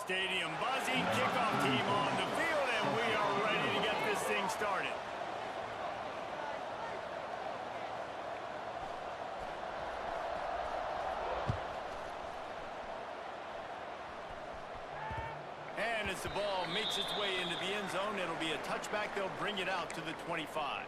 stadium buzzing. Kickoff team on the field, and we are ready to get this thing started. And as the ball makes its way into the end zone, it'll be a touchback. They'll bring it out to the 25.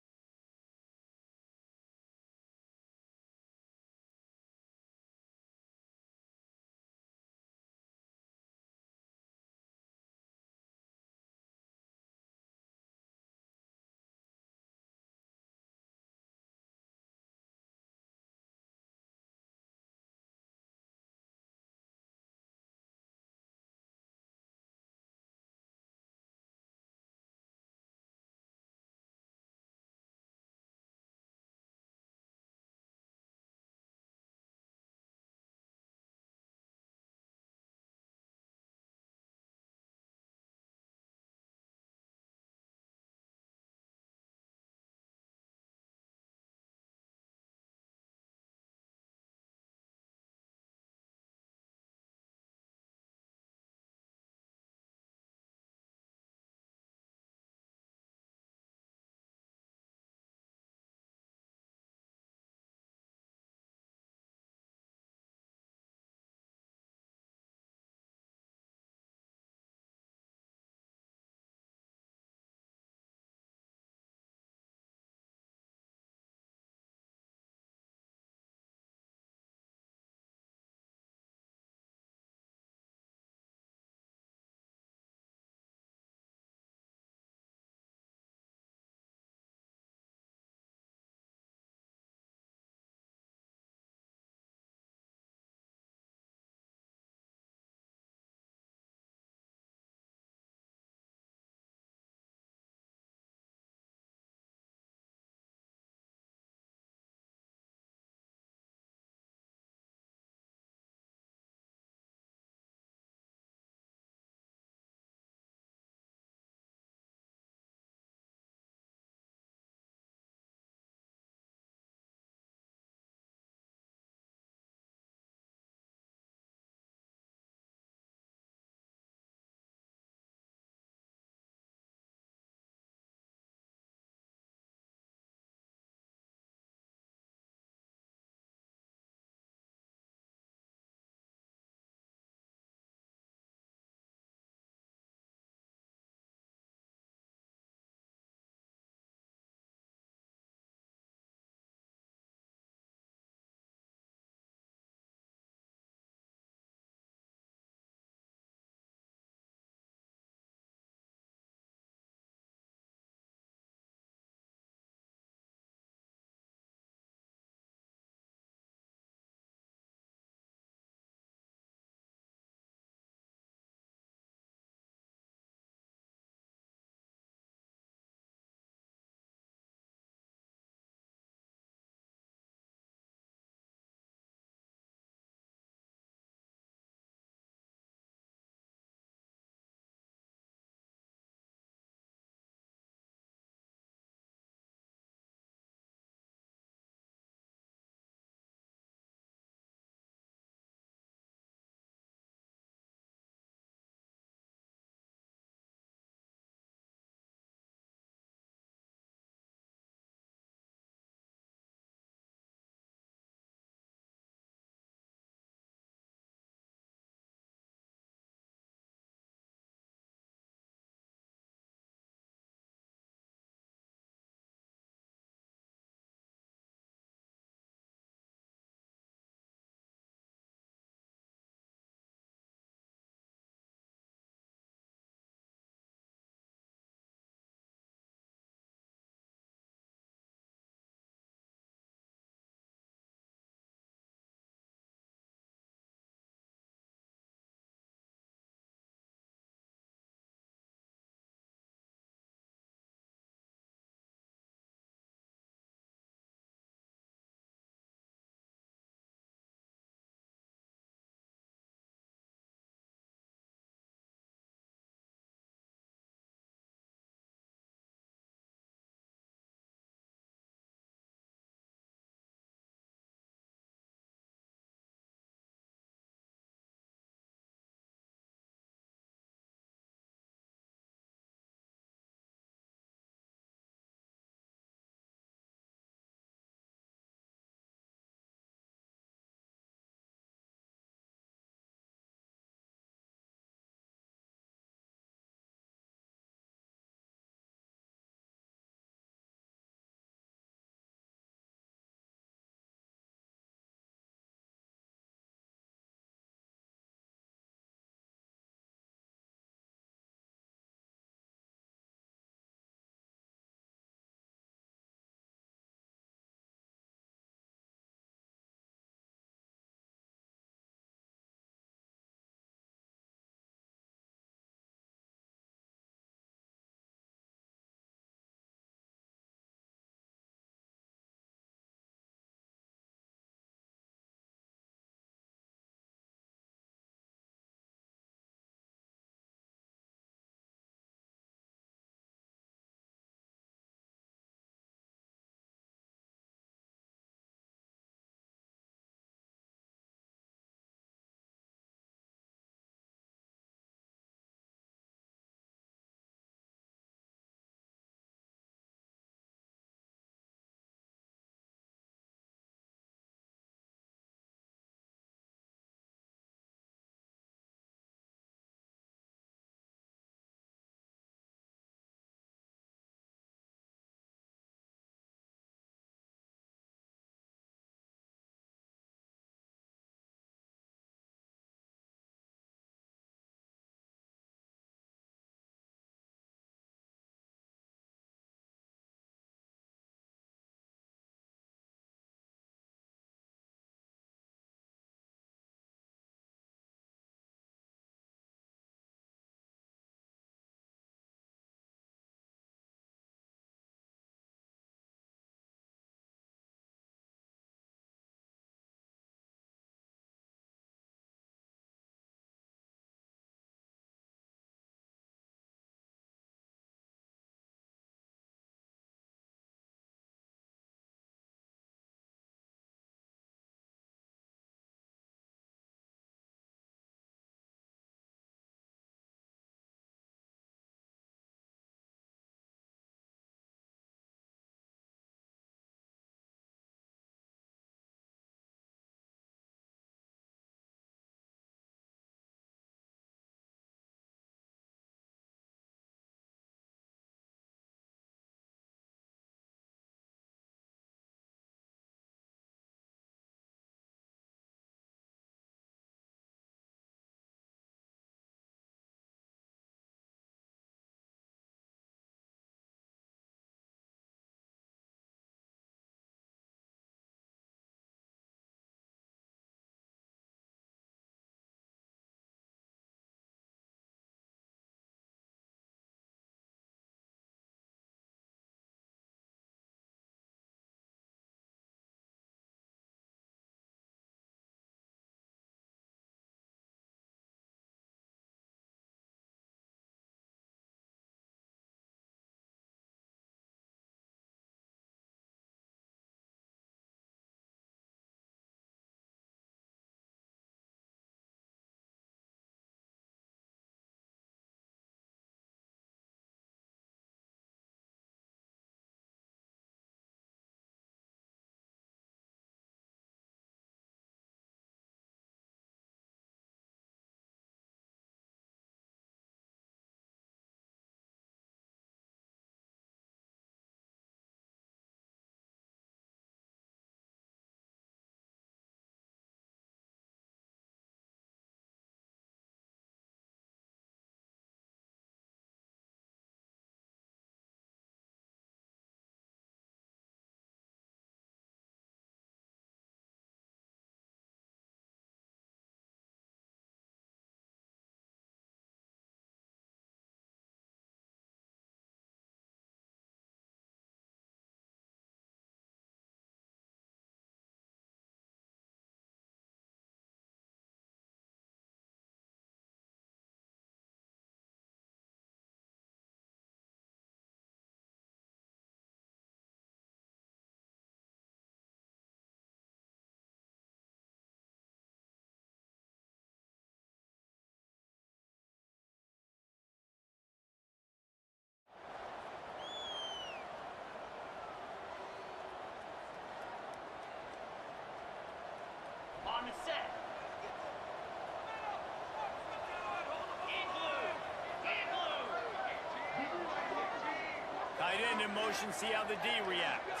in motion, see how the D reacts.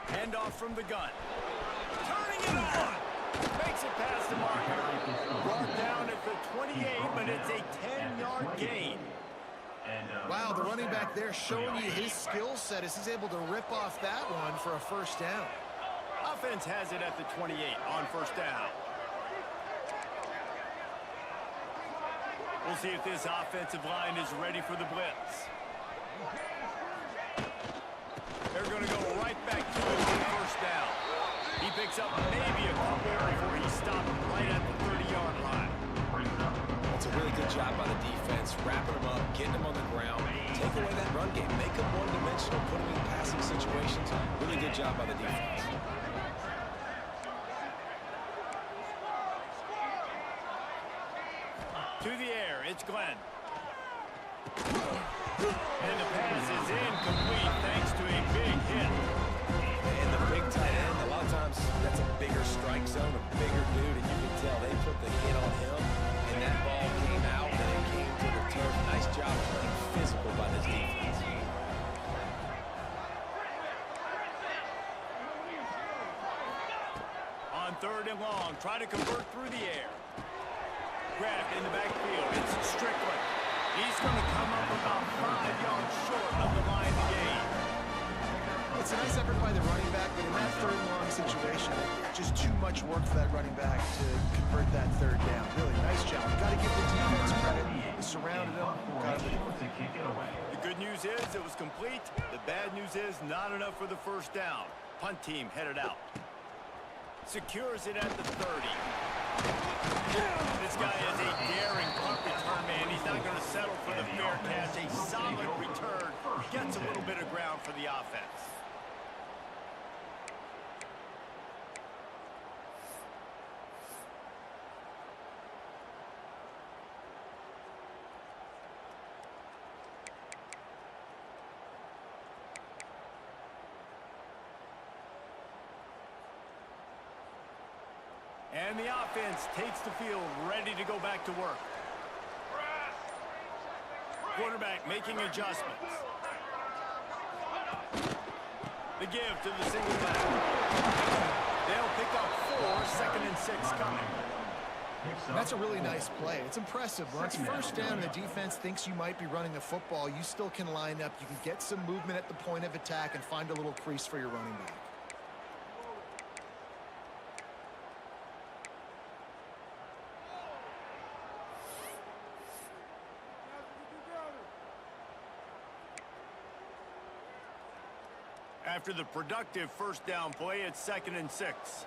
Hand off from the gun. Turning it on. Makes it past the marker. Brought down at the 28, but it's a 10-yard gain. Wow, the running back there showing you his skill set as he's able to rip off that one for a first down. Offense has it at the 28 on first down. We'll see if this offensive line is ready for the blitz. They're going to go right back to it on first down. He picks up maybe a couple before he stopped right at the 30-yard line. That's a really good job by the defense, wrapping them up, getting them on the ground, take away that run game, make them one-dimensional, put them in passing situations. Really good job by the defense. To the air, it's Glenn. And the pass is incomplete thanks to a big hit. And the big tight end, a lot of times that's a bigger strike zone, a bigger dude, and you can tell they put the hit on him, and that ball came out and it came to the turf. Nice job playing physical by this defense. On third and long, try to convert through the air. Grabbed in the backfield, it's Strickland. He's going to come up about 5 yards short of the line to gain. It's a nice effort by the running back, but in that third and long situation, just too much work for that running back to convert that third down. Really nice job. Got to give the defense credit. They surrounded him. Got him to kick it away. The good news is it was complete. The bad news is not enough for the first down. Punt team headed out. Secures it at the 30. This guy is a daring punt return man. He's not going to settle for the fair catch. A solid return. Gets a little bit of ground for the offense. And the offense takes the field, ready to go back to work. Quarterback making adjustments. The give to the single back. They'll pick up 4, 2nd and 6 coming. And that's a really nice play. It's impressive. Once first down and the defense thinks you might be running the football, you still can line up. You can get some movement at the point of attack and find a little crease for your running back. After the productive first down play, it's 2nd and 6.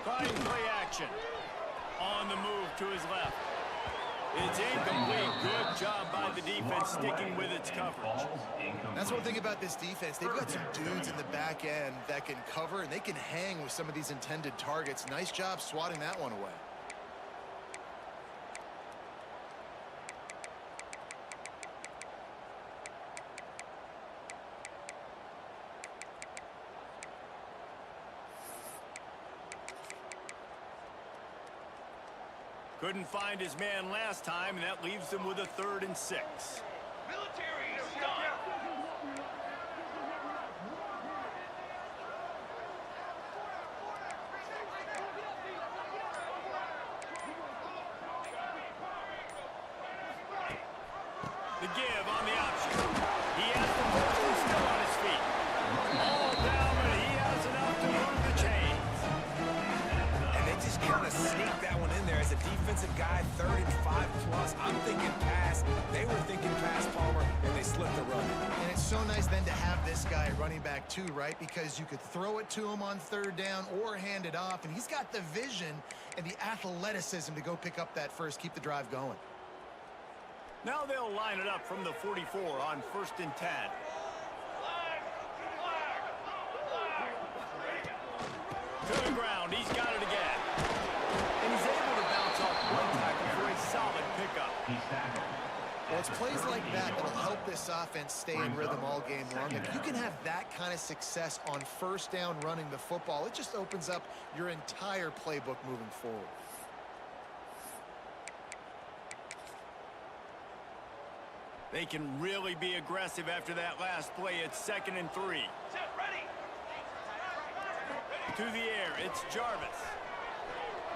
Trying play action. On the move to his left. It's incomplete. Good job by the defense sticking with its coverage. That's one thing about this defense. They've got some dudes in the back end that can cover, and they can hang with some of these intended targets. Nice job swatting that one away. Couldn't find his man last time, and that leaves him with a 3rd and 6. Military is done. The give on the option. He has the first and still on his feet. All down, but he has enough to move the chains. And they just kind of sneak that one in there as a defensive guy, 3rd and 5 plus. I'm thinking pass. They were thinking pass, Palmer, and they slipped the run. And it's so nice then to have this guy running back too, right? Because you could throw it to him on 3rd down or hand it off, and he's got the vision and the athleticism to go pick up that first, keep the drive going. Now they'll line it up from the 44 on 1st and 10. To the ground, he's got it again. And he's able to bounce off one tackle for a solid pickup. Well, Well, it's plays like that that'll help this offense stay in rhythm all game long. If you can have that kind of success on first down running the football, it just opens up your entire playbook moving forward. They can really be aggressive after that last play. It's 2nd and 3. Set, ready. To the air, it's Jarvis.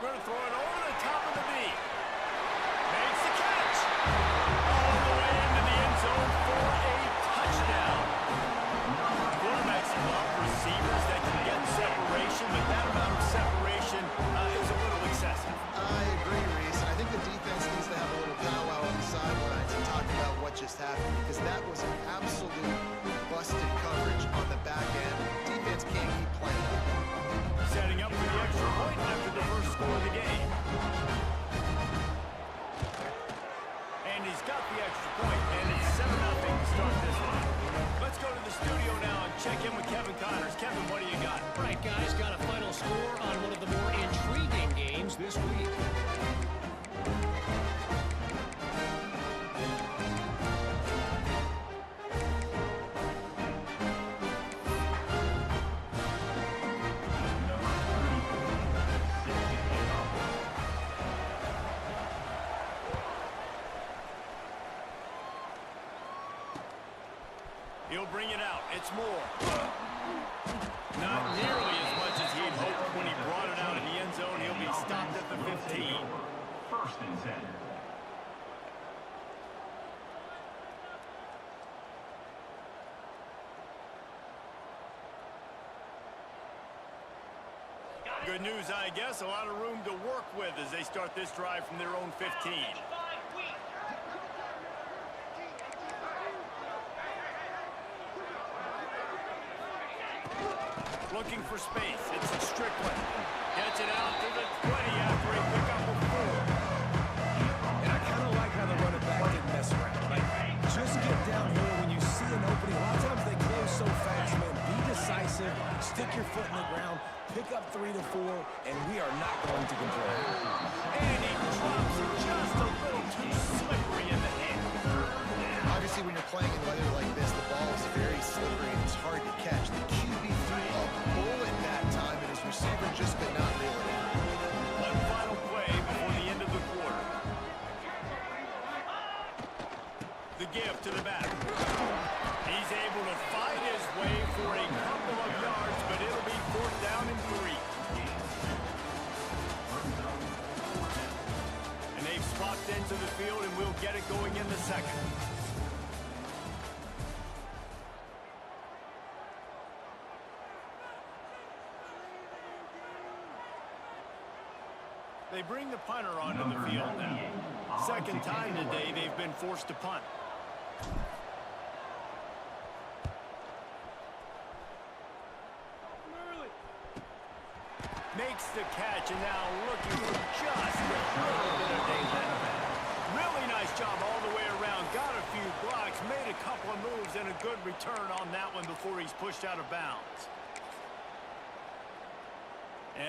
Going to throw it over the top of the knee. Makes the catch. All the way into the end zone for a touchdown. Quarterbacks love receivers that can get separation, but that amount of separation is a little excessive. I agree, Reese. I think the defense needs to have a little powwow on the sidelines and talk about what just happened, because that was an absolute busted coverage on the back end. Defense can't keep playing like that. Setting up for the extra point after the first score of the game. And he's got the extra point, and it's 7-0 to start this one. Let's go to the studio now and check in with Kevin Connors. Kevin, what do you got? All right, guys, got a final score on one of the more intriguing games this week. He'll bring it out. It's Moore. Not nearly as much as he'd hoped when he brought it out in the end zone. He'll be stopped at the 15. 1st and 10. Good news, I guess. A lot of room to work with as they start this drive from their own 15. Looking for space. It's Strickland. Gets it out to the 20 after a pickup of 4. And I kind of like how the running back didn't mess around. Like, just get down here when you see an opening. A lot of times they close so fast, man. Be decisive. Stick your foot in the ground. Pick up 3 to 4, and we are not going to complain. And he drops it just a little too slippery in the hand. Obviously, when you're playing in weather like this, the ball is very slippery and it's hard to catch. The QB threw a bullet that time, and his receiver just could not reel it in. One final play before the end of the quarter. The give to the back. He's able to fight his way for a couple of yards, but it'll be 4th down and 3. And they've swapped into the field, and we'll get it going in the 2nd. They bring the punter onto the field now. 2nd time today they've been forced to punt. Makes the catch, and now looking for just a little bit of danger. Really nice job all the way around. Got a few blocks, made a couple of moves, and a good return on that one before he's pushed out of bounds.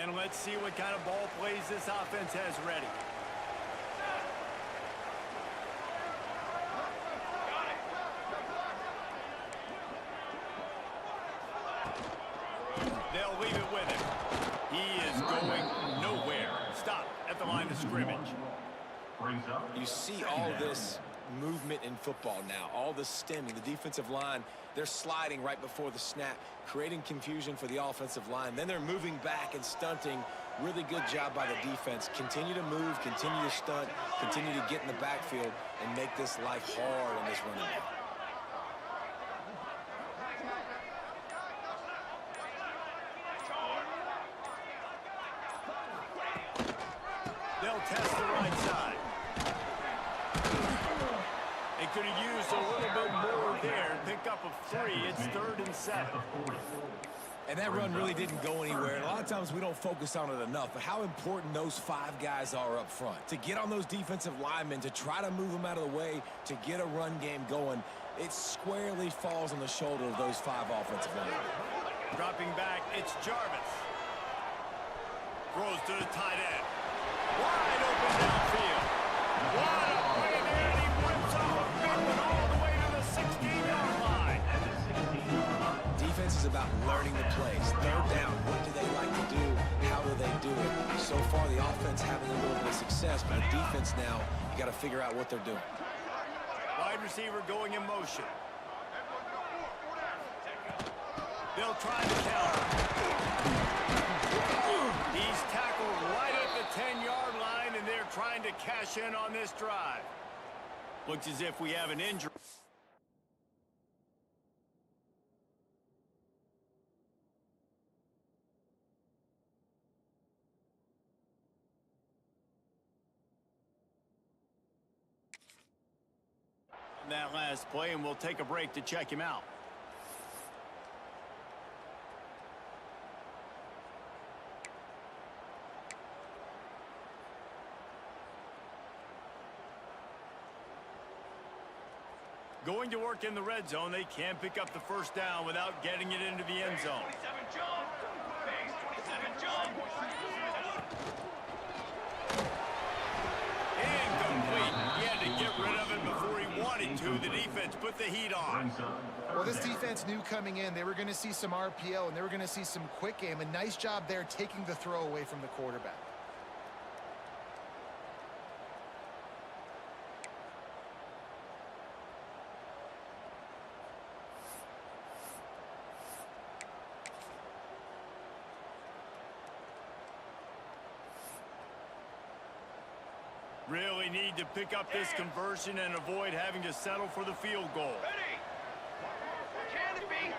And let's see what kind of ball plays this offense has ready. They'll leave it with him. He is going nowhere. Stop at the line of scrimmage. You see all this movement in football now, all the stemming, the defensive line, they're sliding right before the snap, creating confusion for the offensive line. Then they're moving back and stunting. Really good job by the defense. Continue to move, continue to stunt, continue to get in the backfield and make this life hard on this running back. They'll test the right side. They could have used a little bit more there and pick up a 3. It's 3rd and 7. And that run really didn't go anywhere. And a lot of times we don't focus on it enough, but how important those 5 guys are up front. To get on those defensive linemen, to try to move them out of the way, to get a run game going, it squarely falls on the shoulder of those 5 offensive linemen. Dropping back, it's Jarvis. Throws to the tight end. Wide open downfield. What a play there, and he whips off a big success, but on defense now, you got to figure out what they're doing. Wide receiver going in motion. They'll try to counter. He's tackled right at the 10-yard line, and they're trying to cash in on this drive. Looks as if we have an injury. That last play, and we'll take a break to check him out. Going to work in the red zone, they can't pick up the first down without getting it into the end zone. 27 jump. Base 27 jump. Incomplete. He had to get rid of it before he wanted to. The defense put the heat on. Well, this defense knew coming in they were going to see some RPO and they were going to see some quick game. A nice job there taking the throw away from the quarterback. Really need to pick up this conversion and avoid having to settle for the field goal. Ready. Canopy.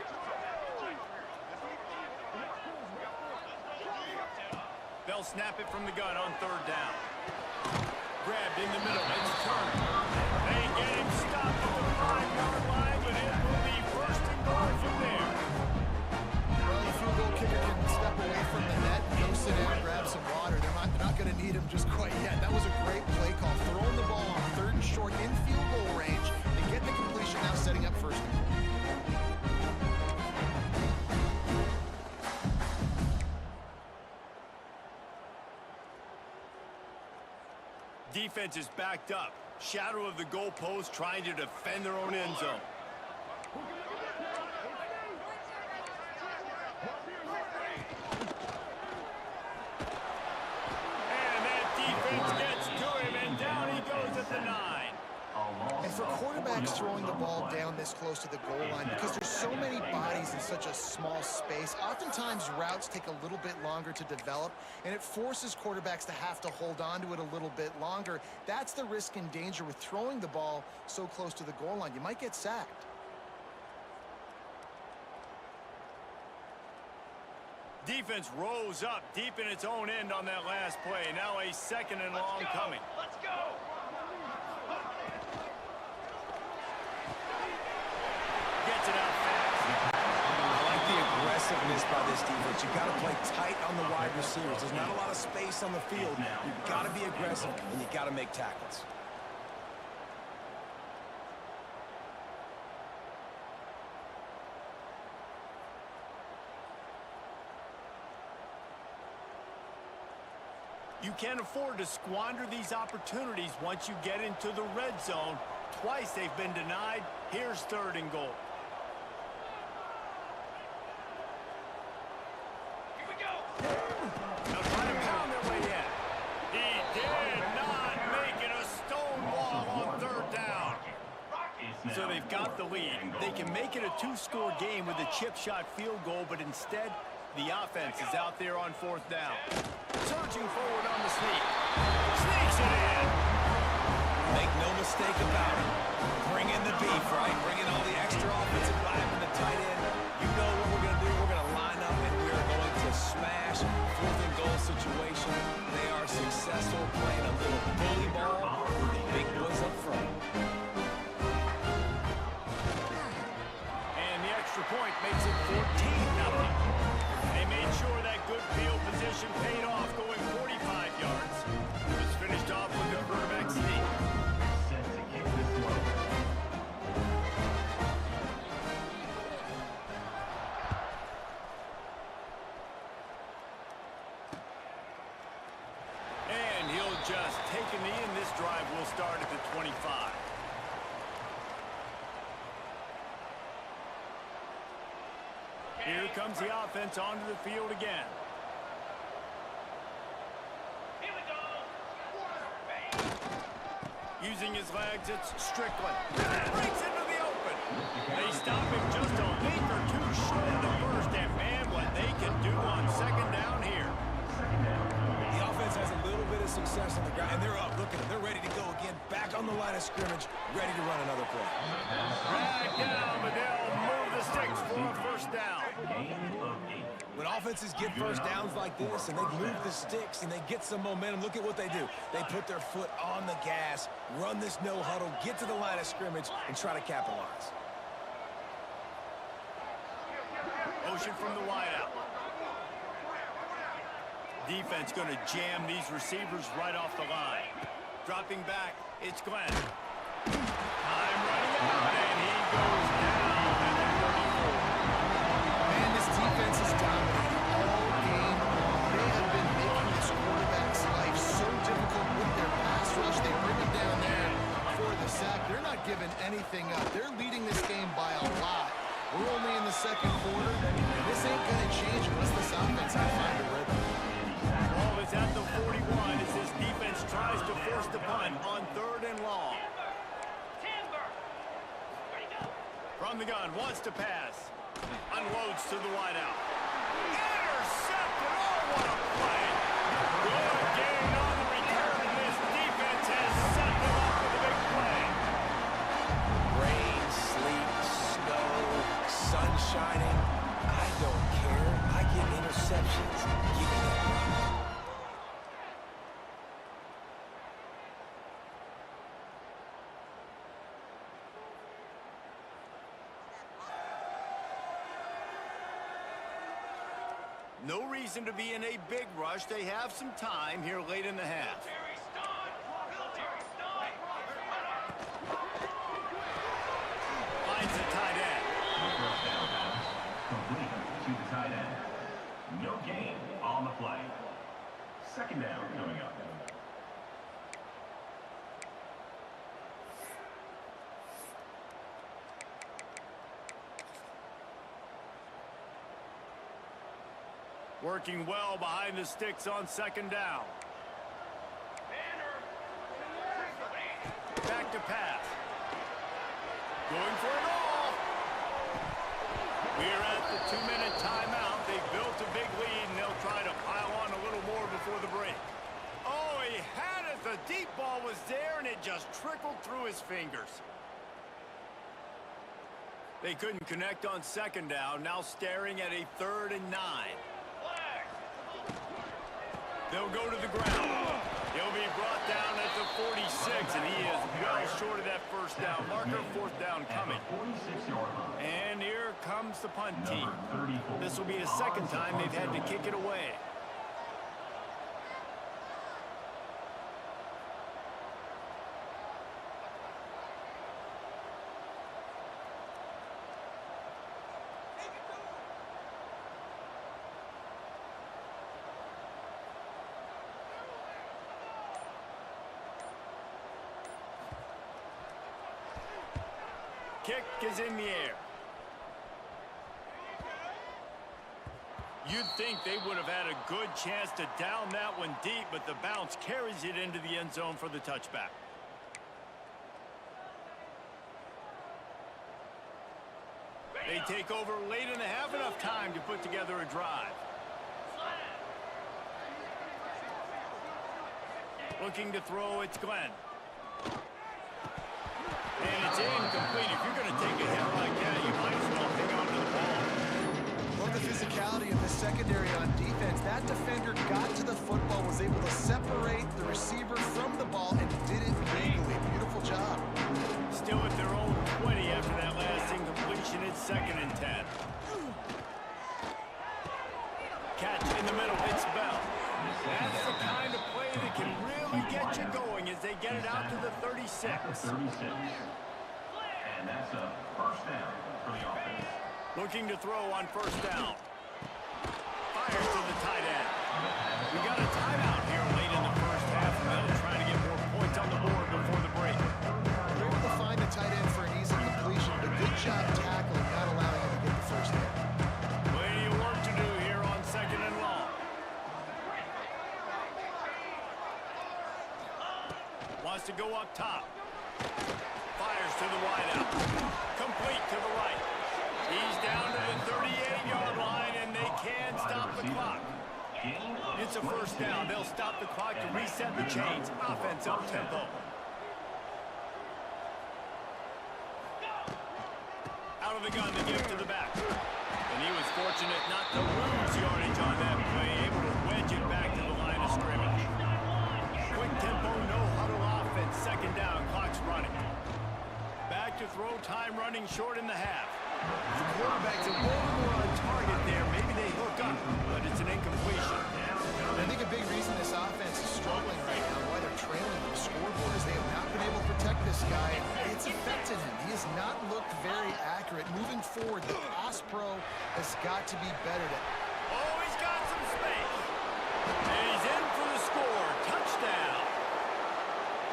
They'll snap it from the gun on third down. Grabbed in the middle. It's turned. They get him stopped at the 5-yard line, but it will be first and goal from there. Well, the field goal kicker can step away from the net, go sit down and grab some water. They're not going to need him just quite yet. That was a great play call. Throwing the ball on third and short in field goal range. They get the completion, now setting up first. Defense is backed up. Shadow of the goalpost trying to defend their own end zone. And that defense gets to him, and down he goes at the 9. And for quarterbacks throwing the ball down this close to the goal line, because there's so many bodies in such a small space, oftentimes routes take a little bit longer to develop, and it forces quarterbacks to have to hold on to it a little bit longer. That's the risk and danger with throwing the ball so close to the goal line. You might get sacked. Defense rose up deep in its own end on that last play. Now a second and long coming. Let's go. Gets it out fast. I like the aggressiveness by this defense. You got to play tight on the wide receivers. There's not a lot of space on the field. You've got to be aggressive, and you got to make tackles. You can't afford to squander these opportunities once you get into the red zone. Twice they've been denied. Here's third and goal. Here we go. They'll try to pound their way in. He did not make it a stone wall on third down. So they've got the lead. They can make it a two-score game with a chip shot field goal, but instead, the offense is out there on fourth down. Surging forward on the sneak. Sneaks it in. Make no mistake about it. Bring in the beef, right? Bring in all the extra offensive linemen, the tight end. You know what we're going to do. We're going to line up, and we're going to smash fourth and goal situation. They are successful playing a little bully ball with the big boys up front. And the extra point makes it 14-0. They made sure that good field position paid off, going 45 yards. It was finished off with the quarterback sneak. And he'll just take a knee, and this drive will start at the 25. Here comes the offense onto the field again. Here we go. Using his legs, it's Strickland. Breaks into the open. They stop him just a length or two short of the first, and man, what they can do on second down here. The offense has a little bit of success on the ground, and they're up. Look at them. They're ready to go again. Back on the line of scrimmage, ready to run another play. Drag down, but they'll move the sticks for a first down. When offenses get first downs like this and they move the sticks and they get some momentum, look at what they do. They put their foot on the gas, run this no huddle, get to the line of scrimmage, and try to capitalize. Motion from the wideout. Defense going to jam these receivers right off the line. Dropping back, it's Glenn. Time running out, and he goes down at the 34. Man, this defense is dominating all game long. They have been making this quarterback's life so difficult with their pass rush. They bring him down there for the sack. They're not giving anything up. They're leading this game by a lot. We're only in the second quarter, and this ain't going to change unless this offense can find a rhythm. Ball is at the 41 as this defense tries to force the punt on 3rd and long. From the gun, wants to pass. Unloads to the wideout. Intercepted! Oh, what a play! Good gain on the return, and this defense has set them up for the big play. Rain, sleet, snow, sun shining. I don't care. I get interceptions. Give me that rock. No reason to be in a big rush. They have some time here late in the half. Terry Stein. Terry Stein. Finds the tight end. First down pass, complete to the tight end. No gain on the play. Second down coming up. Working well behind the sticks on second down. Back to pass. Going for it all. We're at the 2-minute timeout. They've built a big lead, and they'll try to pile on a little more before the break. Oh, he had it. The deep ball was there, and it just trickled through his fingers. They couldn't connect on second down. Now staring at a 3rd and 9. They'll go to the ground. He'll be brought down at the 46, and he is well short of that first down marker. 4th down coming. 46-yard line. And here comes the punt team. This will be the second time they've had to kick it away. Kick is in the air. You'd think they would have had a good chance to down that one deep, but the bounce carries it into the end zone for the touchback. They take over late in the half, enough time to put together a drive. Looking to throw, it's Glenn. And it's incomplete. If you're going to take a hit like that, you might as well hang on to the ball. Love the physicality of the secondary on defense. That defender got to the football, was able to separate the receiver from the ball, and did it legally. Beautiful job. Still at their own 20 after that last incompletion. It's 2nd and 10. Catch in the middle. It's Bell. That's the kind of play that can really get you going as they get it out to the 36. 36. And that's a first down for the offense. Looking to throw on 1st down. Fires to the tight end. We got a timeout here late in the first half, and they'll try to get more points on the board before the break. They're able to find the tight end for an easy completion, but good job tackling, not allowing him to get the first down. Plenty of work to do here on 2nd and long. Wants to go up up top. Fires to the wideout. Complete to the right. He's down to the 38-yard line, and they can stop the clock. It's a first down. They'll stop the clock to reset the chains. Offense up tempo. Out of the gun, they give to the back. And he was fortunate not to lose yardage on that play, able to wedge it back to the line of scrimmage. Quick tempo, no huddle offense. Second down, clock's running. Back to throw, time running short in the half. The quarterback's a little more on target there. Maybe they hook up, but it's an incompletion. I think a big reason this offense is struggling right now, why they're trailing on the scoreboard, is they have not been able to protect this guy. It's affected him. He has not looked very accurate. Moving forward, the pass pro has got to be better. Oh, he's got some space. And he's in for the score. Touchdown.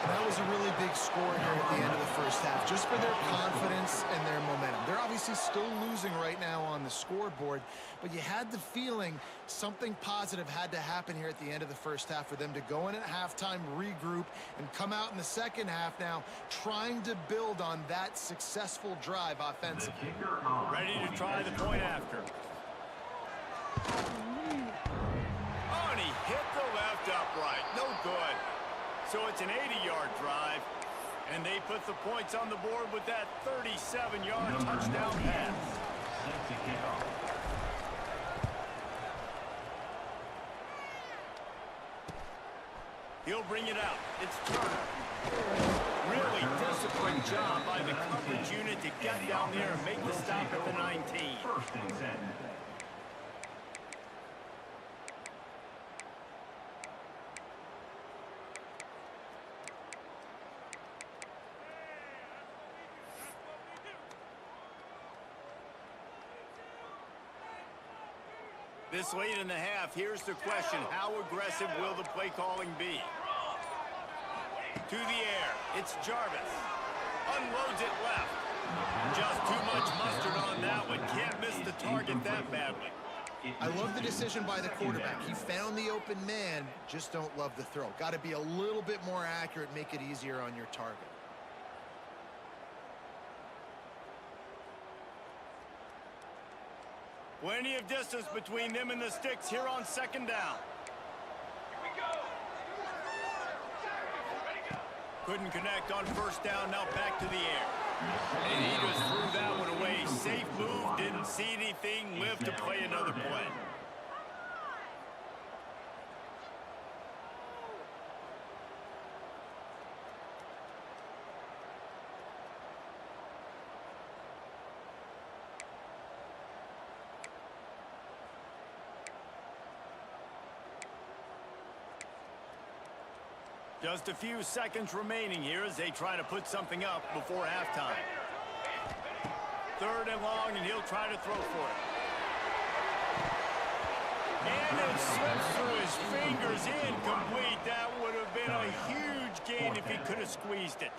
And that was a really big score here at the end of the first half, just for their confidence and their momentum. They're obviously still losing right now on the scoreboard, but you had the feeling something positive had to happen here at the end of the first half for them to go in at halftime, regroup, and come out in the second half now trying to build on that successful drive offensively. Ready to try the point after. Oh, and he hit the left upright. No good. So it's an 80-yard drive, and they put the points on the board with that 37-yard touchdown pass. He'll bring it out. It's Turner. Really disciplined job by the coverage unit to get down there and make the stop at the 19. First and 10. This late in the half, here's the question. How aggressive will the play calling be? To the air, it's Jarvis. Unloads it left. Just too much mustard on that one. Can't miss the target that badly. I love the decision by the quarterback. He found the open man, just don't love the throw. Got to be a little bit more accurate, make it easier on your target. Plenty of distance between them and the sticks here on second down. Couldn't connect on first down, now back to the air. And he just threw that one away. Safe move, didn't see anything, lived to play another play. Just a few seconds remaining here as they try to put something up before halftime. Third and long, and he'll try to throw for it. And it slips through his fingers, incomplete. That would have been a huge gain if he could have squeezed it.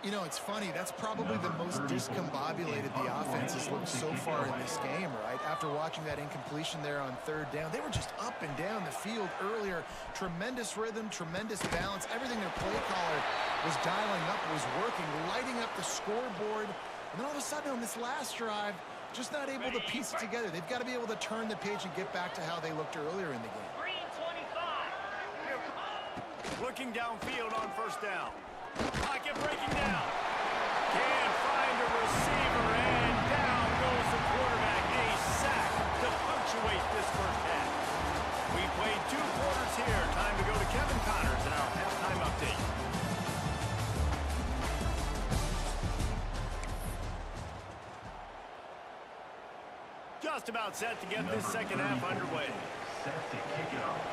You know, it's funny. That's probably the most discombobulated the offense has looked so far in this game, right? After watching that incompletion there on third down, they were just up and down the field earlier. Tremendous rhythm, tremendous balance. Everything their play caller was dialing up was working, lighting up the scoreboard. And then all of a sudden on this last drive, just not able to piece it together. They've got to be able to turn the page and get back to how they looked earlier in the game. Looking downfield on first down. Pocket breaking down. Can't find a receiver, and down goes the quarterback. A sack to punctuate this first half. We played 2 quarters here. Time to go to Kevin Connors in our halftime update. Just about set to get this second half underway. Set to kick it off.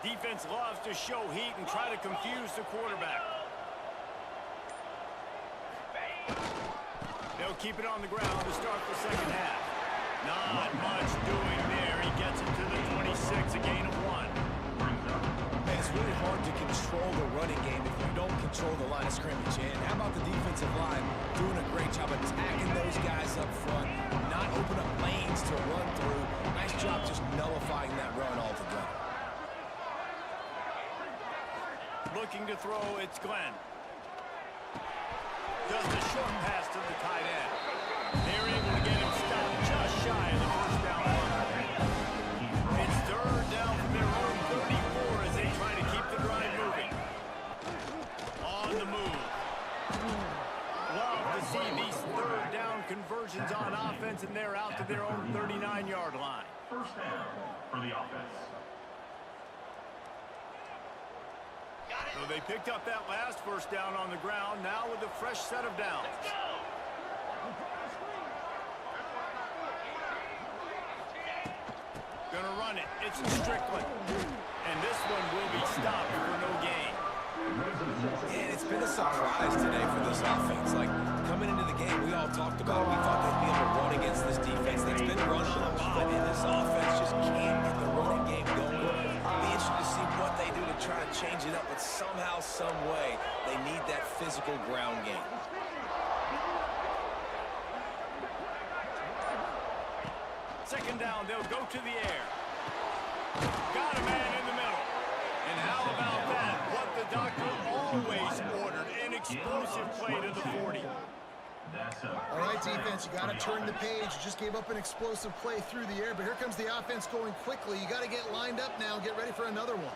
Defense loves to show heat and try to confuse the quarterback. They'll keep it on the ground to start the second half. Not much doing there. He gets it to the 26, a gain of 1. Man, it's really hard to control the running game if you don't control the line of scrimmage. And how about the defensive line doing a great job attacking those guys up front, not open up lanes to run through. Nice job just nullifying that run altogether. Looking to throw, it's Glenn. Does the short pass to the tight end. They're able to get him stopped just shy of the first down line. It's third down from their own 34 as they try to keep the drive moving. On the move. Love to see these third down conversions on offense, and they're out to their own 39-yard line. First down for the offense. So they picked up that last first down on the ground, now with a fresh set of downs. Gonna run it. It's Strickland. And this one will be stopped for no gain. And it's been a surprise today for this offense. Like, coming into the game, we all talked about it. We thought they'd be able to run against this defense that's been run on a lot, and this offense just can't get the running game going. It'll be interesting to see what they do to try to change it up, but somehow, some way, they need that physical ground game. Second down, they'll go to the air. Got a man in the middle. And how about that? What the doctor always ordered, an explosive play to the 40. All right, defense, you got to turn the page. You just gave up an explosive play through the air, but here comes the offense going quickly. You got to get lined up now and get ready for another one.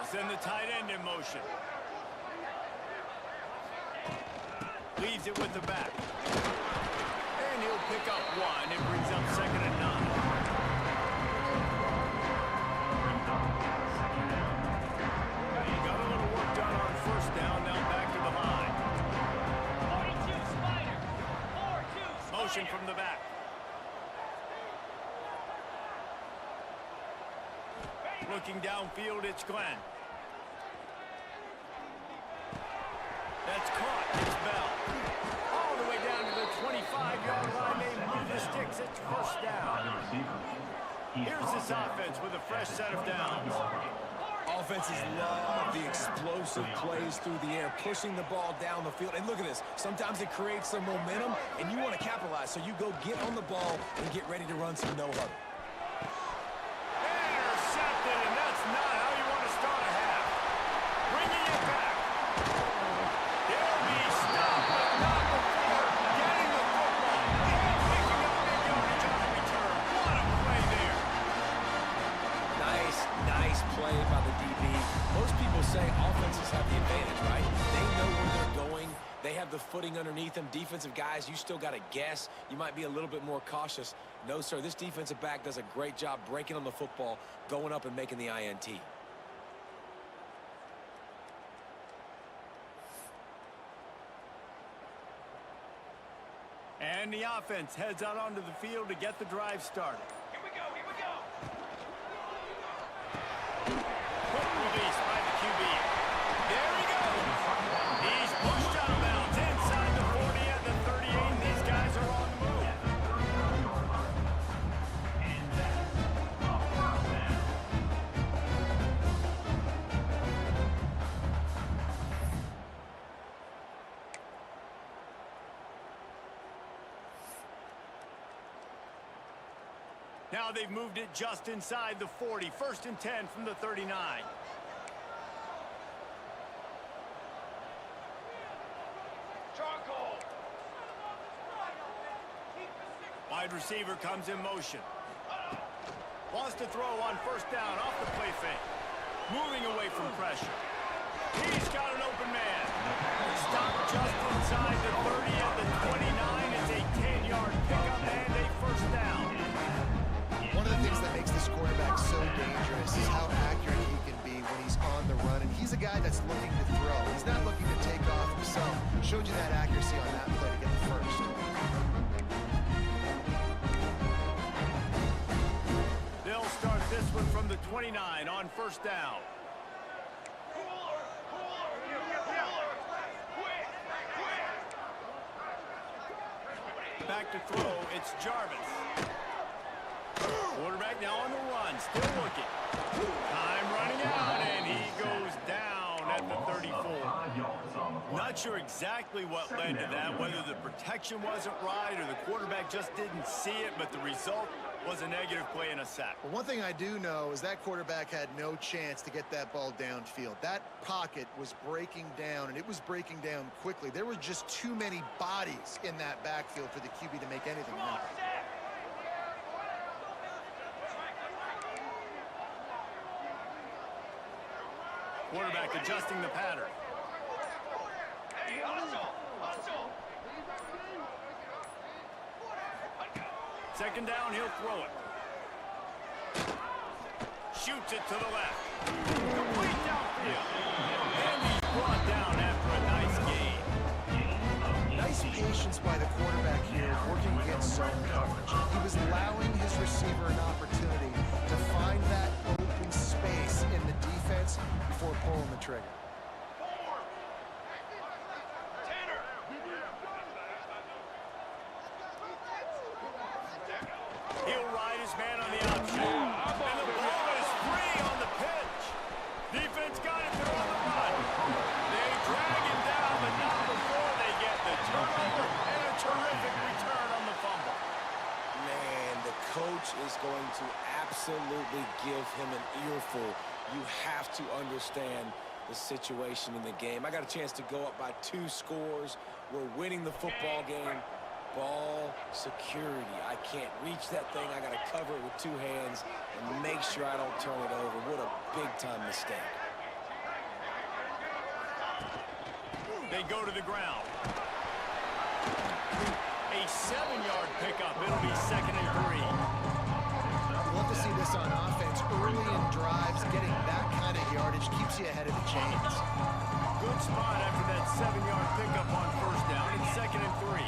Send the tight end in motion. Leaves it with the back. And he'll pick up 1. It brings up 2nd and 9. Got a little work done on first down. Now back to the line. 42 Spider. 4-2 Spider. Motion from the back. Looking downfield, it's Glenn. That's caught. It's Bell. All the way down to the 25-yard line. They move the sticks. It's first down. Here's this offense with a fresh set of downs. Offenses love the explosive plays through the air, pushing the ball down the field. And look at this. Sometimes it creates some momentum, and you want to capitalize. So you go get on the ball and get ready to run some no-huddle. Intercepted, and that's not how you want to start a half. Bringing it back. They'll be stopped, but not before getting the football and picking up big yardage on the return. What a play there. Nice play by the DB. Most people say offenses have the advantage, right? They know where they're going. They have the footing underneath them. Defensive guys, you still got to guess. You might be a little bit more cautious. No, sir, this defensive back does a great job breaking on the football, going up and making the INT. And the offense heads out onto the field to get the drive started. Here we go. Here we go. Quick release by the QB. There he goes. He's pushed out of bounds inside the 40 at the 38. These guys are on the move. And that's a first down. Now they've moved it just inside the 40. 1st and 10 from the 39. Charcoal. Wide receiver comes in motion. Wants to throw on first down off the play fake. Moving away from pressure. He's got an open man. Stopped just inside the 30 at the 29. It's a 10-yard pickup and a first down. One of the things that makes this quarterback so dangerous is how accurate he can be when he's on the run. And he's a guy that's looking to throw. He's not looking to take off himself. Showed you that accuracy on that play to get the first. from the 29 on first down. Back to throw, it's Jarvis. Quarterback now on the run, still looking. Time running out, and he goes down at the 34. Not sure exactly what led to that, whether the protection wasn't right or the quarterback just didn't see it, but the result was a negative play and a sack. Well, one thing I do know is that quarterback had no chance to get that ball downfield. That pocket was breaking down, and it was breaking down quickly. There were just too many bodies in that backfield for the QB to make anything happen. Quarterback adjusting the pattern. Second down, he'll throw it. Shoots it to the left. Complete downfield. And he's brought down after a nice gain. Nice patience by the quarterback here, working against zone coverage. He was allowing his receiver an opportunity to find that open space in the defense before pulling the trigger. He'll ride his man on the option. And the ball is free on the pitch. Defense got it there on the run. They drag him down, but not before they get the turnover and a terrific return on the fumble. Man, the coach is going to absolutely give him an earful. You have to understand the situation in the game. I got a chance to go up by 2 scores. We're winning the football game. Ball security. I can't reach that thing. I got to cover it with 2 hands and make sure I don't turn it over. What a big-time mistake. They go to the ground. A 7-yard pickup. It'll be 2nd and 3. Love to see this on offense. Early in drives, getting that kind of yardage keeps you ahead of the chains. Good spot after that 7-yard pickup on first down. It's 2nd and 3.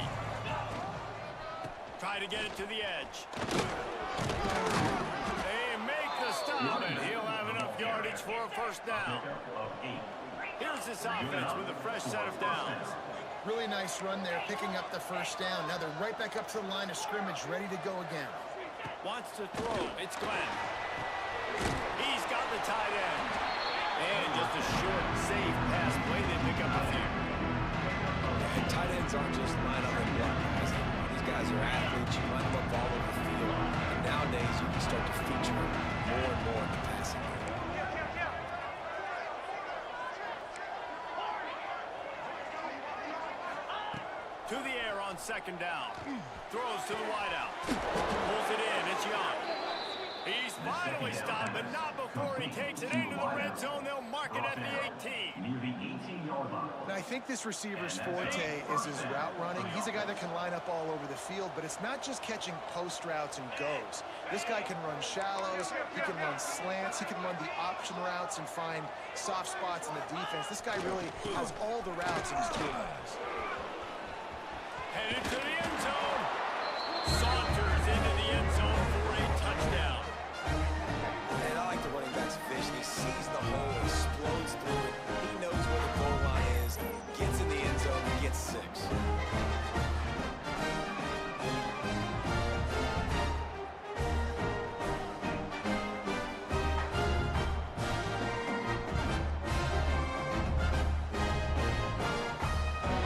Try to get it to the edge. They make the stop, and he'll have enough yardage for a first down. Here's this offense with a fresh set of downs. Really nice run there, picking up the first down. Now they're right back up to the line of scrimmage, ready to go again. Wants to throw. It's Glenn. He's got the tight end. And just a short, safe pass play. They pick up a few. And tight ends aren't just line up and block guys. These guys are athletes. You line them up all over the field. And nowadays, you can start to feature them more and more in the passing game. To the air on second down. Throws to the wideout. Pulls it in. It's Young. He's finally stopped, but not before he takes it into the red zone. They'll mark it at the 18. Near the 18-yard line. Now, I think this receiver's forte is his route running. He's a guy that can line up all over the field, but it's not just catching post routes and goes. This guy can run shallows, he can run slants, he can run the option routes and find soft spots in the defense. This guy really has all the routes in his toolbox. Headed to the end zone. Saunters into the end zone for a touchdown. And I like the running back's vision. He sees the hole, explodes through it. He knows where the goal line is, gets in the end zone, and gets 6.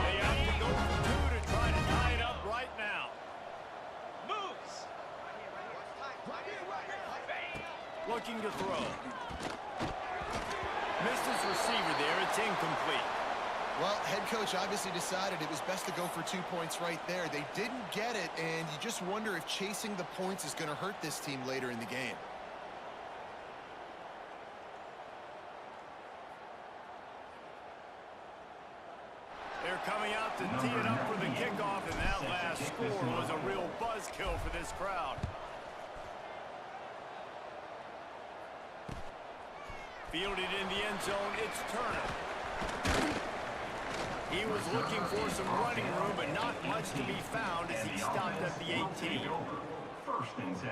They have to go for 2 to try to tie it up right now. Moves. Looking to throw. Missed his receiver there. It's incomplete. Well, head coach obviously decided it was best to go for 2 points right there. They didn't get it, and you just wonder if chasing the points is going to hurt this team later in the game. They're coming out to tee it up for the kickoff, and that last score was a real buzzkill for this crowd. Fielded in the end zone, it's Turner. He was looking for some running room, but not much to be found as he stopped at the 18. First and 10.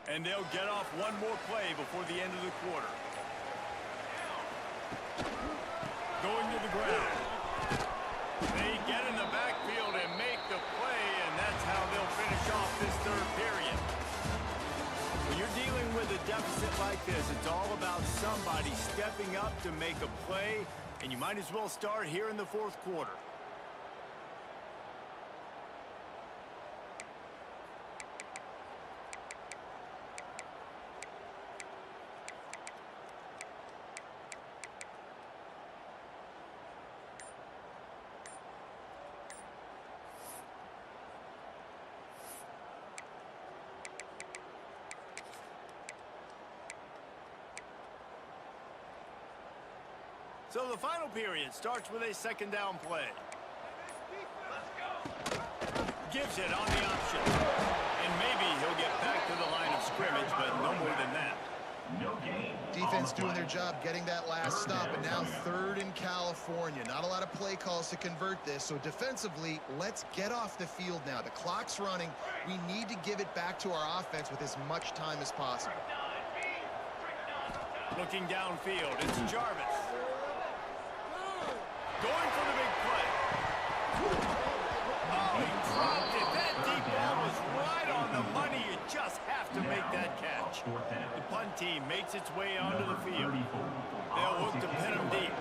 And they'll get off one more play before the end of the quarter. Going to the ground. They get in the backfield and make the play, and that's how they'll finish off this third period. When you're dealing with a deficit like this, it's all about somebody stepping up to make a play, and you might as well start here in the fourth quarter. So the final period starts with a second down play. Gives it on the option. And maybe he'll get back to the line of scrimmage, but no more than that. No gain. Defense doing their job, getting that last stop, and now third in California. Not a lot of play calls to convert this, so defensively, let's get off the field now. The clock's running. We need to give it back to our offense with as much time as possible. Looking downfield, it's Jarvis. Going for the big play. Oh, he dropped it. That deep ball was right on the money. You just have to make that catch. The punt team makes its way onto the field. They'll look to pin him deep.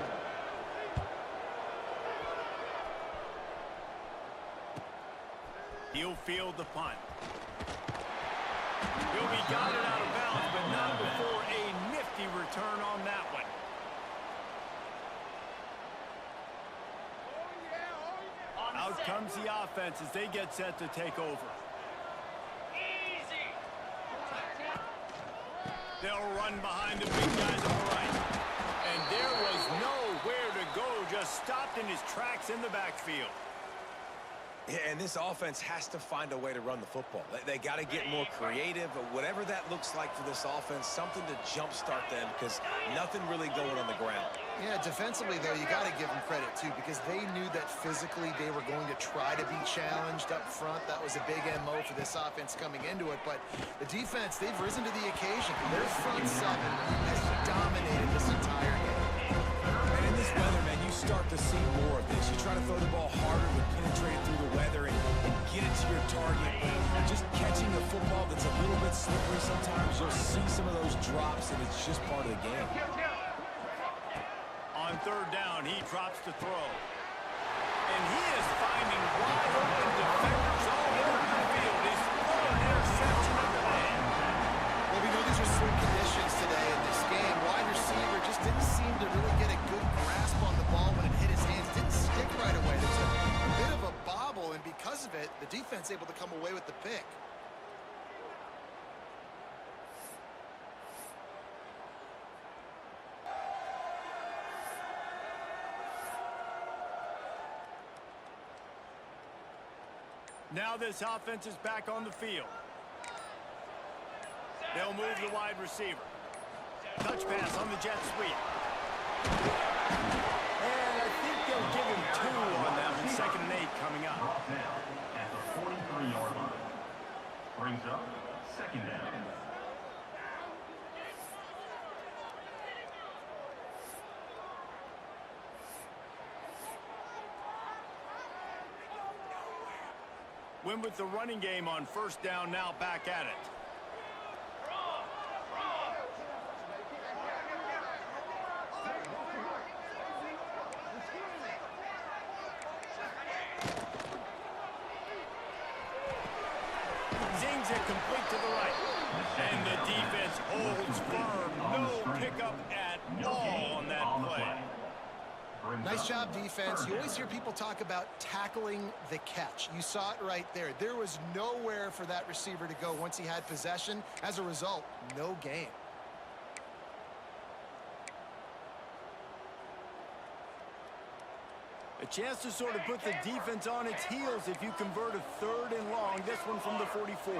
He'll field the punt. He'll be guided out of bounds, but not before a nifty return on that one. Out comes the offense as they get set to take over. Easy. They'll run behind the big guys on the right. And there was nowhere to go, just stopped in his tracks in the backfield. Yeah, and this offense has to find a way to run the football. They got to get more creative, but whatever that looks like for this offense, something to jumpstart them because nothing really going on the ground. Yeah, defensively, though, you got to give them credit, too, because they knew that physically they were going to try to be challenged up front. That was a big MO for this offense coming into it. But the defense, they've risen to the occasion. Their front seven has dominated this entire game. And in this weather, man, you start to see more of this. You try to throw the ball harder to penetrate it through the weather and get it to your target. Just catching the football that's a little bit slippery sometimes, you'll see some of those drops, and it's just part of the game. On third down, he drops to throw. And he is finding wide open defenders all over the field. He's throwing an interception at the end. Well, we know these are swing conditions today in this game. Wide receiver just didn't seem to really get a good grasp on the ball when it hit his hands. Didn't stick right away. There's a bit of a bobble, and because of it, the defense able to come away with the pick. Now this offense is back on the field. They'll move the wide receiver. Touch pass on the jet sweep. And I think they'll give him 2 on that one. 2nd and 8 coming up. Brought down at the 43-yard line. Brings up second down. Win with the running game on first down, now back at it. Zings it complete to the right. And the defense holds firm. No pickup at all on that play. Nice job, defense. You always hear people talk about tackling the catch. You saw it right there. There was nowhere for that receiver to go once he had possession. As a result, no gain. A chance to sort of put the defense on its heels if you convert a 3rd and long. This one from the 44.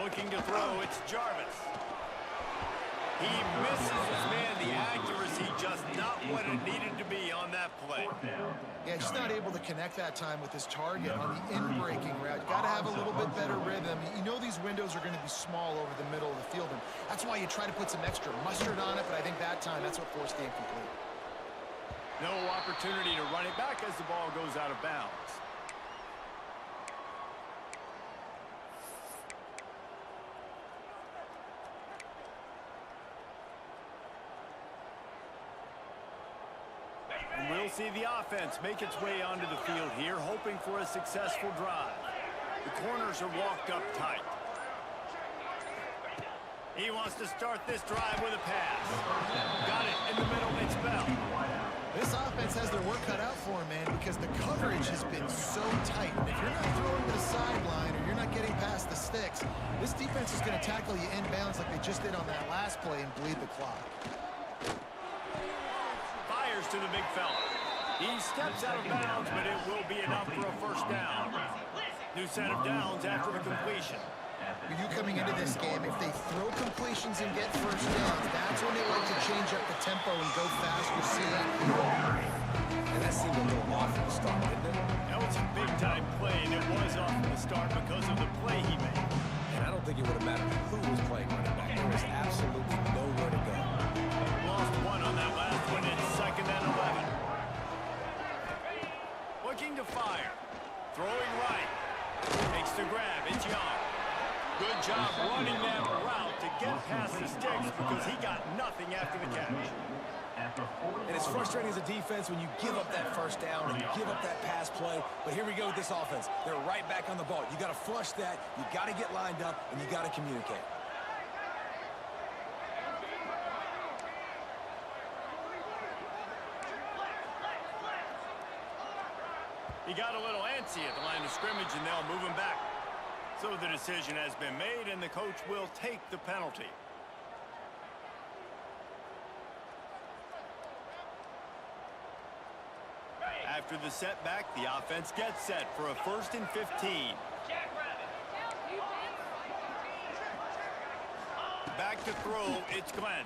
Looking to throw, it's Jarvis. He misses his man. The accuracy just not what it needed to be on that play. Yeah, just not able to connect that time with his target on the in-breaking route. Got to have a little bit better rhythm. You know these windows are going to be small over the middle of the field, and that's why you try to put some extra mustard on it, but I think that time, that's what forced the incomplete. No opportunity to run it back as the ball goes out of bounds. And we'll see the offense make its way onto the field here, hoping for a successful drive. The corners are walked up tight. He wants to start this drive with a pass. Got it in the middle, it's Bell. This offense has their work cut out for him, man, because the coverage has been so tight. And if you're not throwing to the sideline or you're not getting past the sticks, this defense is going to tackle you inbounds like they just did on that last play and bleed the clock. Fires to the big fella. He steps out of bounds, but it will be enough for a first down. New set of downs after the completion. You coming into this game, if they throw completions and get first downs, that's when they like to change up the tempo and go fast. You see that. And that seemed a little off from the start, didn't it? That was a big-time play, and it was off from the start because of the play he made. And I don't think it would have mattered who was playing running back. There was absolutely nowhere to go. Lost one on that last one. It's 2nd and 11. Looking to fire. Throwing right. Makes the grab. It's Young. Good job running that route to get past the sticks because he got nothing after the catch. And it's frustrating as a defense when you give up that first down and give up that pass play. But here we go with this offense. They're right back on the ball. You got to flush that. You got to get lined up, and you got to communicate. He got a little antsy at the line of scrimmage, and they'll move him back. So the decision has been made, and the coach will take the penalty. After the setback, the offense gets set for a 1st and 15. Back to throw, it's Glenn.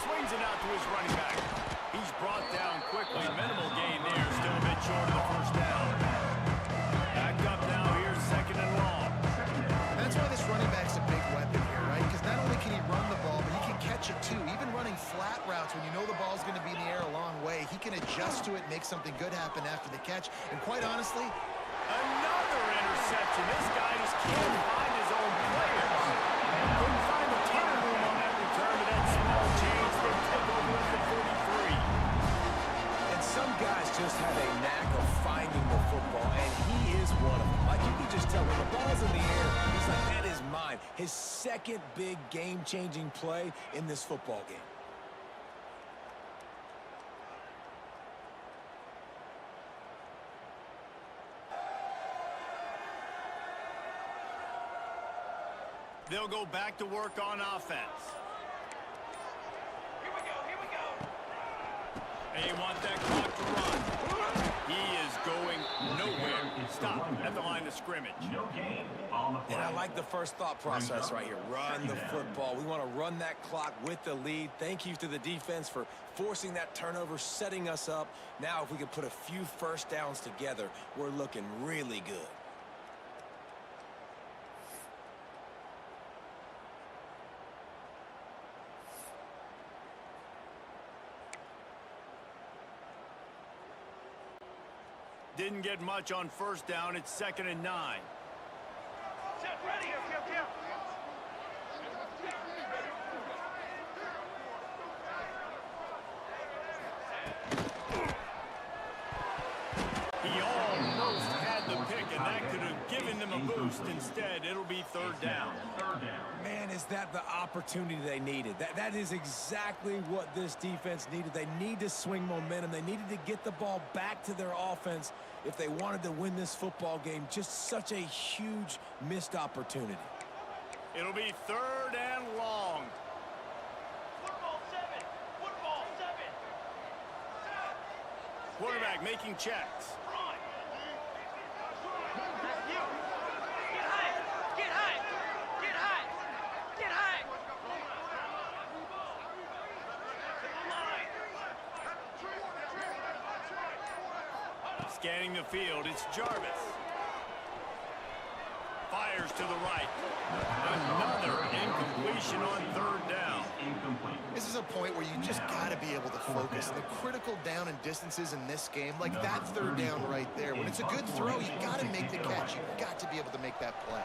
Swings it out to his running back. He's brought down quickly. Minimal gain there, still a bit short of the first down. Back up now, here's 2nd and long. That's why this running back's a big weapon here, right? Because not only can he run the ball, but he can catch it too. Even running flat routes when you know the ball's going to be in the air a long way, he can adjust to it, make something good happen after the catch. And quite honestly, another interception. This guy just can't find his own players. Couldn't find the tunnel room on that return, but that small change, they take over at the 43. And some guys just have a knack of finding the football, and he is one of them. Like, you can just tell when the ball's in the air, he's like, that is mine. His second big game-changing play in this football game. They'll go back to work on offense. Here we go. They want that clock to run. He is going nowhere. Stop at the line of scrimmage. No gain on the play. And I like the first thought process right here. Run the football. We want to run that clock with the lead. Thank you to the defense for forcing that turnover, setting us up. Now, if we could put a few first downs together, we're looking really good. Didn't get much on first down. It's 2nd and 9. Set ready, here. He almost had the pick, and that could have given them a boost. Instead, it'll be 3rd down. Man, is that the opportunity they needed? That is exactly what this defense needed. They need to swing momentum. They needed to get the ball back to their offense if they wanted to win this football game. Just such a huge missed opportunity. It'll be 3rd and long. Football 7. Quarterback making checks. Run. You. Get high. Scanning the field, it's Jarvis. Fires to the right. Another incompletion on third down. Incomplete. This is a point where you just got to be able to focus. The critical down and distances in this game, like that third down right there. When it's a good throw, you got to make the catch. You've got to be able to make that play.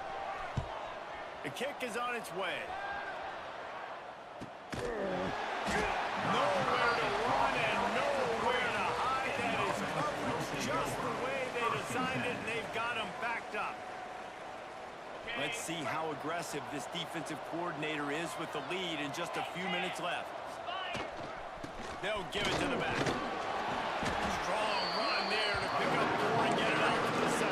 The kick is on its way. Nowhere to run and nowhere to hide. That is coverage just the way they designed it, and they've got him backed up. Let's see how aggressive this defensive coordinator is with the lead and just a few minutes left. They'll give it to the back. Strong run there to pick up 4 and get it out to the 7.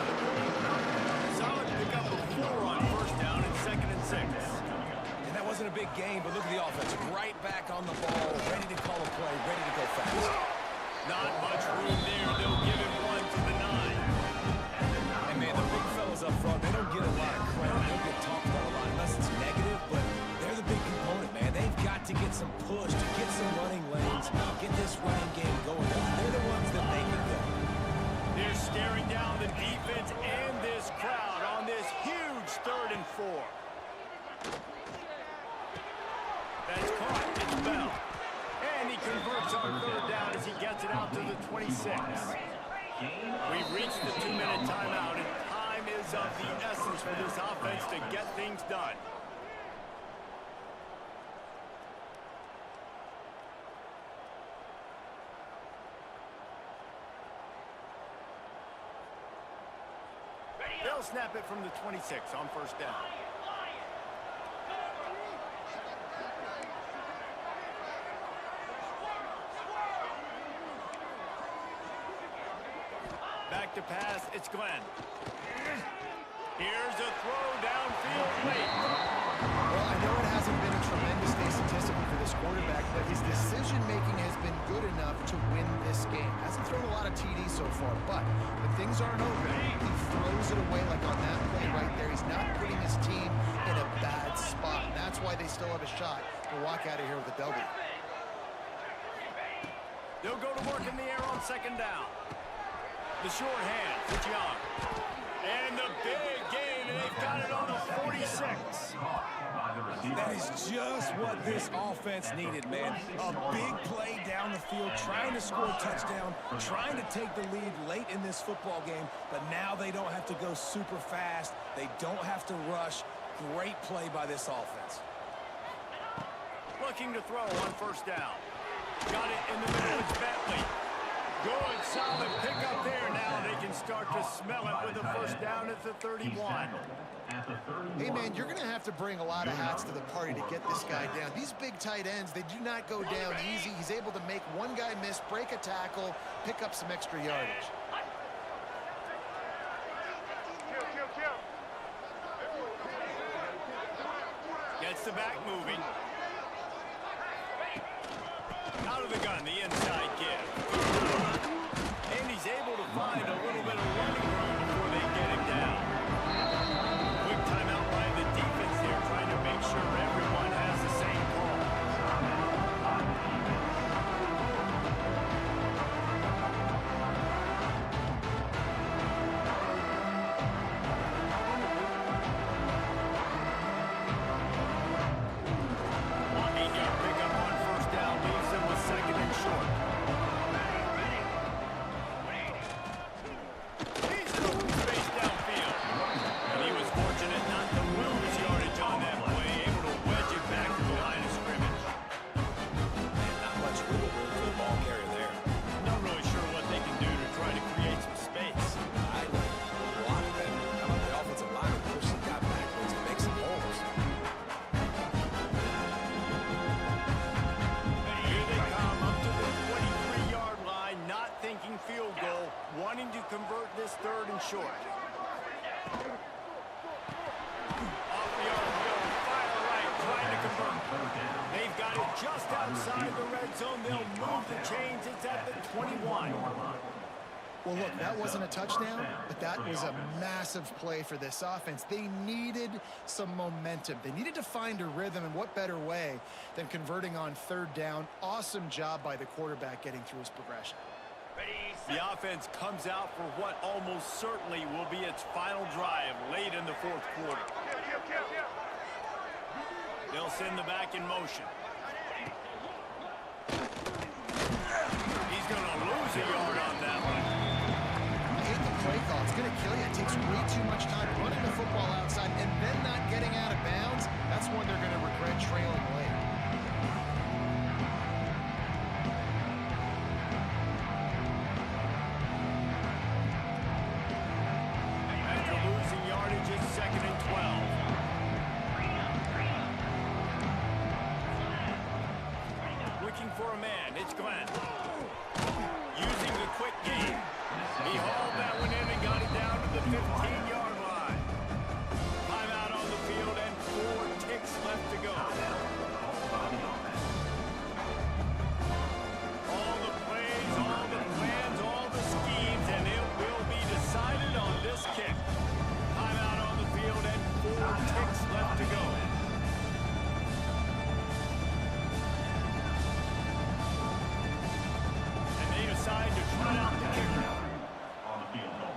Solid pick up of 4 on first down and 2nd and 6. And that wasn't a big game, but look at the offense. Right back on the ball, ready to call a play, ready to go fast. Not much room there. They'll give him 1 to the 9. And man, the big fellas up front, they don't get a lot of credit. They don't get talked about a lot unless it's negative, but they're the big component, man. They've got to get some push, to get some running lanes, get this running game going. They're the ones that make it go. They're staring down the defense and this crowd on this huge 3rd and 4. That's caught. It's Bell. And he converts on 3rd down as he gets it out to the 26. We've reached the 2-minute timeout, and time is of the essence for this offense to get things done. They'll snap it from the 26 on first down. Back to pass, it's Glenn. Here's a throw downfield late. Well, I know it hasn't been a tremendous day statistically for this quarterback, but his decision-making has been good enough to win this game. Hasn't thrown a lot of TDs so far, but when things aren't open, he throws it away like on that play right there. He's not putting his team in a bad spot, and that's why they still have a shot to walk out of here with a W. They'll go to work in the air on 2nd down. The short hand to Young. And the big gain, and they've got it on the 46. That is just what this offense needed, man. A big play down the field, trying to score a touchdown, trying to take the lead late in this football game, but now they don't have to go super fast. They don't have to rush. Great play by this offense. Looking to throw on first down. Got it in the middle, it's Bentley. Good, solid pickup there. Now they can start to smell it with a first down at the 31. Hey, man, you're going to have to bring a lot of hats to the party to get this guy down. These big tight ends, they do not go down easy. He's able to make one guy miss, break a tackle, pick up some extra yardage. Gets the back moving. Out of the gun, the inside give. And he's able to find a little bit of running room before they get him down. Quick timeout by the defense here, trying to make sure everyone has the same call. Field goal, wanting to convert this 3rd and short. Off the arm go, fire right, trying to convert. They've got it just outside the red zone. They'll move the chains. It's at the 21. Well, look, that wasn't a touchdown, but that was a massive play for this offense. They needed some momentum. They needed to find a rhythm, and what better way than converting on 3rd down. Awesome job by the quarterback getting through his progression. The offense comes out for what almost certainly will be its final drive late in the fourth quarter. They'll send the back in motion. He's going to lose a yard on that one. I hate the play call. It's going to kill you. It takes way too much time running the football outside and then not getting out of bounds. That's one they're going to regret trailing late. After losing yardage, it's 2nd and 12. Looking for a man, it's Glenn. Using the quick game. He hauled that one in and got it down to the 15-yard line. Timeout on the field and 4 ticks left to go. All the plays, all the plans, all the schemes, and it will be decided on this kick. Timeout on the field and 4 ticks left to go. And they decide to try out the kicker. On the field goal.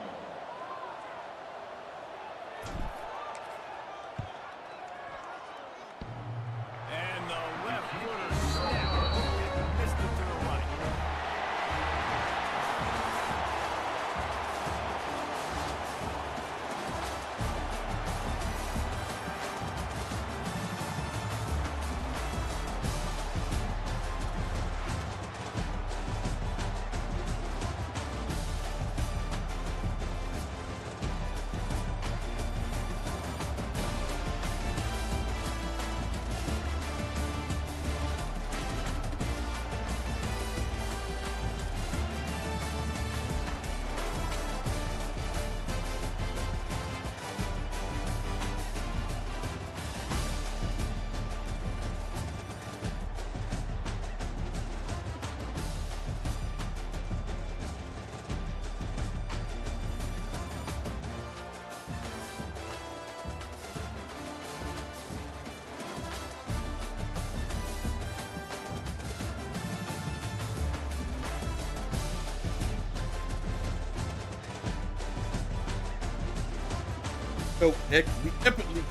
And the left footer snapped. It missed it to the right. So, Nick, we typically